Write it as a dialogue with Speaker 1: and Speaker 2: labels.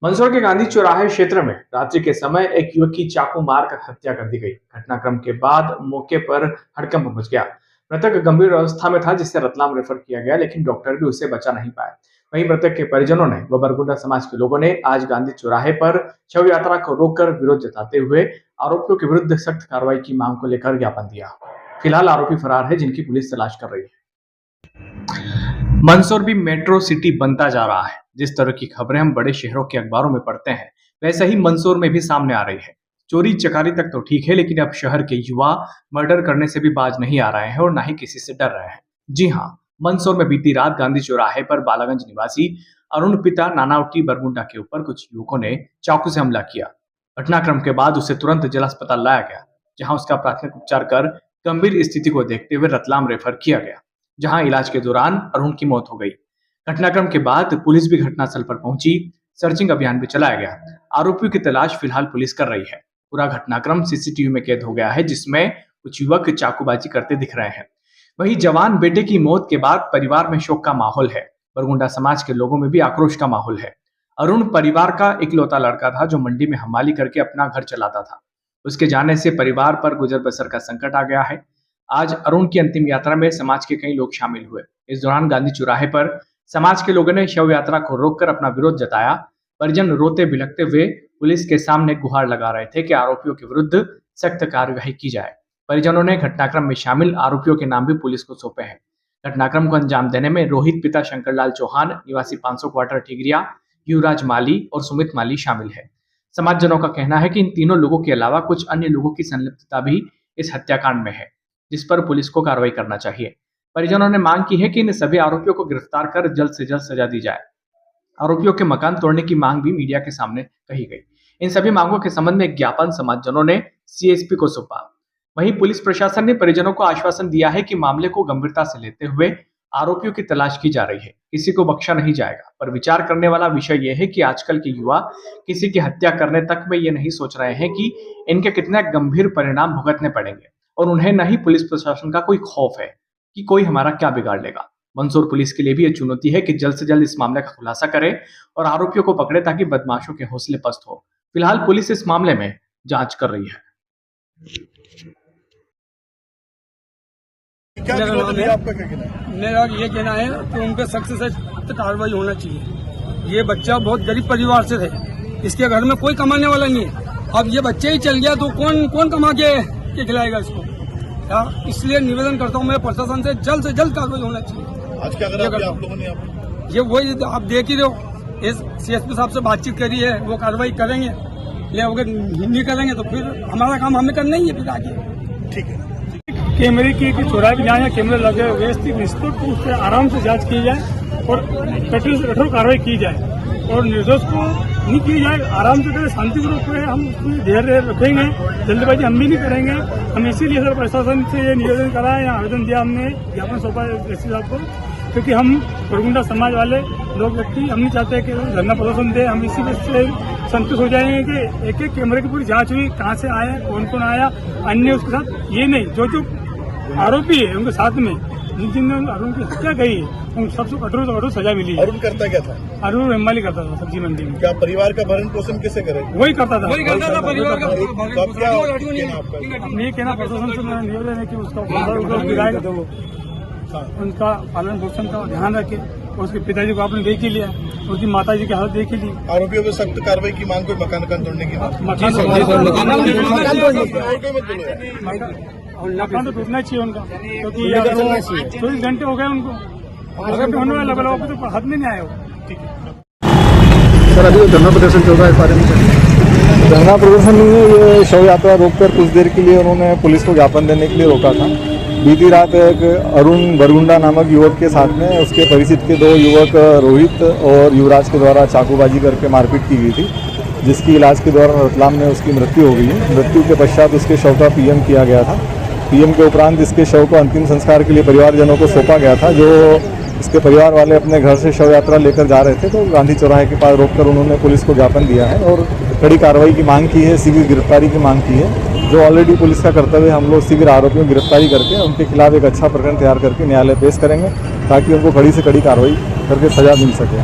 Speaker 1: मंदसौर के गांधी चौराहे क्षेत्र में रात्रि के समय एक युवक की चाकू मारकर हत्या कर दी गई। घटनाक्रम के बाद मौके पर हड़कंप मच गया। मृतक गंभीर अवस्था में था, जिसे रतलाम रेफर किया गया, लेकिन डॉक्टर भी उसे बचा नहीं पाए। वहीं मृतक के परिजनों ने व बरगुंडा समाज के लोगों ने आज गांधी चौराहे पर शव यात्रा को रोककर विरोध जताते हुए आरोपियों के विरुद्ध सख्त कार्रवाई की मांग को लेकर ज्ञापन दिया। फिलहाल आरोपी फरार है, जिनकी पुलिस तलाश कर रही है। मंदसौर भी मेट्रो सिटी बनता जा रहा है। जिस तरह की खबरें हम बड़े शहरों के अखबारों में पढ़ते हैं, वैसे ही मंदसौर में भी सामने आ रही है। चोरी चकारी तक तो ठीक है, लेकिन अब शहर के युवा मर्डर करने से भी बाज नहीं आ रहे हैं और न ही किसी से डर रहे हैं। जी हाँ, मंदसौर में बीती रात गांधी चौराहे पर बालागंज निवासी अरुण पिता नानावटी बरगुंडा के ऊपर कुछ युवकों ने चाकू से हमला किया। घटनाक्रम के बाद उसे तुरंत जिला अस्पताल लाया गया, जहां उसका प्राथमिक उपचार कर गंभीर स्थिति को देखते हुए रतलाम रेफर किया गया, जहां इलाज के दौरान अरुण की मौत हो गई। घटनाक्रम के बाद पुलिस भी घटनास्थल पर पहुंची, सर्चिंग अभियान भी चलाया गया। आरोपियों की तलाश फिलहाल पुलिस कर रही है। पूरा घटनाक्रम सीसीटीवी में कैद हो गया है, जिसमें कुछ युवक चाकूबाजी करते दिख रहे हैं। वहीं जवान बेटे की मौत के बाद परिवार में शोक का माहौल है। बरगुंडा समाज के लोगों में भी आक्रोश का माहौल है। अरुण परिवार का इकलौता लड़का था, जो मंडी में हमाली करके अपना घर चलाता था। उसके जाने से परिवार पर गुजर बसर का संकट आ गया है। आज अरुण की अंतिम यात्रा में समाज के कई लोग शामिल हुए। इस दौरान गांधी चौराहे पर समाज के लोगों ने शव यात्रा को रोककर अपना विरोध जताया। परिजन रोते बिलखते हुए पुलिस के सामने गुहार लगा रहे थे कि आरोपियों के विरुद्ध सख्त कार्यवाही की जाए। परिजनों ने घटनाक्रम में शामिल आरोपियों के नाम भी पुलिस को सौंपे हैं। घटनाक्रम को अंजाम देने में रोहित पिता शंकरलाल चौहान निवासी 500 क्वार्टर ठिगरिया, युवराज माली और सुमित माली शामिल है। समाजजनों का कहना है कि इन तीनों लोगों के अलावा कुछ अन्य लोगों की संलिप्तता भी इस हत्याकांड में है, जिस पर पुलिस को कार्रवाई करना चाहिए। परिजनों ने मांग की है कि इन सभी आरोपियों को गिरफ्तार कर जल्द से जल्द सजा दी जाए। आरोपियों के मकान तोड़ने की मांग भी मीडिया के सामने कही गई। इन सभी मांगों के संबंध में एक ज्ञापन समाजजनों ने सीएसपी को सौंपा। वहीं पुलिस प्रशासन ने परिजनों को आश्वासन दिया है कि मामले को गंभीरता से लेते हुए आरोपियों की तलाश की जा रही है, किसी को बख्शा नहीं जाएगा। पर विचार करने वाला विषय यह है कि आजकल के युवा किसी की हत्या करने तक में ये नहीं सोच रहे हैं कि इनके कितने गंभीर परिणाम भुगतने पड़ेंगे, और उन्हें न ही पुलिस प्रशासन का कोई खौफ है कि कोई हमारा क्या बिगाड़ लेगा। मंदसौर पुलिस के लिए भी यह चुनौती है कि जल्द से जल्द इस मामले का खुलासा करे और आरोपियों को पकड़े, ताकि बदमाशों के हौसले पस्त हो। फिलहाल पुलिस इस मामले में जांच कर रही है।
Speaker 2: मेरा ये कहना है कि उनके सख्त से सख्त कार्रवाई होना चाहिए। ये बच्चा बहुत गरीब परिवार से थे, इसके घर में कोई कमाने वाला नहीं है। अब ये बच्चे ही चल गया तो कौन कमा के खिलाएगा इसको। इसलिए निवेदन करता हूँ मैं प्रशासन से जल्द कार्रवाई होना चाहिए।
Speaker 3: आज क्या करा आप लोगों ने?
Speaker 2: ये वही आप देख ही रहे हो, सीएसपी साहब से बातचीत करी है, वो कार्रवाई करेंगे। ले अगर नहीं करेंगे तो फिर हमारा काम हमें करना ही है फिर आगे।
Speaker 3: ठीक है।
Speaker 2: कैमरे की चौराहे पे जहाँ कैमरे लगे व्यवस्थित निष्पक्ष रूप से आराम से जांच की जाए और कठोर से कठोर कार्रवाई की जाए, और निर्दोष को नहीं की जाए। आराम से करें, शांतिपूर्वक करें। हम उसमें धैर्य रखेंगे, जल्दबाजी हम भी नहीं करेंगे। हम इसीलिए सर प्रशासन से ये निवेदन करा है, आवेदन दिया हमने, ज्ञापन सौंपा एसपी साहब को, क्योंकि हम बरगुंडा समाज वाले लोग व्यक्ति हम नहीं चाहते कि धरना प्रदर्शन दे। हम इसी से संतुष्ट हो जाएंगे कि एक एक कैमरे की पूरी जांच हुई, कहाँ से आया, कौन आया, अन्य उसके साथ ये नहीं जो आरोपी है उनके साथ में जिनने अरुण की हत्या कही है, उन सबसे कठोर सजा मिली है।
Speaker 3: अरुण करता क्या था?
Speaker 2: अरुण हमाली करता था सब्जी मंडी में।
Speaker 3: क्या परिवार का भरण पोषण किसे करे?
Speaker 2: वही करता था परिवार का
Speaker 3: क्या
Speaker 2: कहना प्रशासन से मेरा निवेदन है कि उसका गिराएगा तो उनका पालन पोषण का ध्यान रखे। उसके पिताजी को आपने देख ही लिया, उसकी माता जी की हालत देख ही ली।
Speaker 3: आरोपियों को सख्त कार्रवाई की मांग, कोई मकान तोड़ने की
Speaker 2: मकान तो टूटना चाहिए उनका, क्योंकि 24 घंटे हो गए उनको। अगर होने वाला बला तो हाथ में नहीं आया। ठीक है
Speaker 4: सर, अभी धरना प्रदर्शन चल रहा है, बारे में धरना प्रदर्शन नहीं है, ये शव यात्रा रोककर कुछ देर के लिए उन्होंने पुलिस को ज्ञापन देने के लिए रोका था। बीती रात एक अरुण बरगुंडा नामक युवक के साथ में उसके परिचित के 2 युवक रोहित और युवराज के द्वारा चाकूबाजी करके मारपीट की गई थी, जिसकी इलाज के दौरान रतलाम में उसकी मृत्यु हो गई है। मृत्यु के पश्चात उसके शव का पीएम किया गया था। पीएम के उपरांत इसके शव को अंतिम संस्कार के लिए परिवारजनों को सौंपा गया था। जो इसके परिवार वाले अपने घर से शव यात्रा लेकर जा रहे थे, तो गांधी चौराहे के पास रोककर उन्होंने पुलिस को ज्ञापन दिया है और कड़ी कार्रवाई की मांग की है, शीघ्र गिरफ्तारी की मांग की है। जो ऑलरेडी पुलिस का कर्तव्य, हम लोग शीघ्र आरोपियों की गिरफ्तारी करके उनके खिलाफ एक अच्छा प्रकरण तैयार करके न्यायालय पेश करेंगे, ताकि उनको कड़ी से कड़ी कार्रवाई करके सजा मिल सके।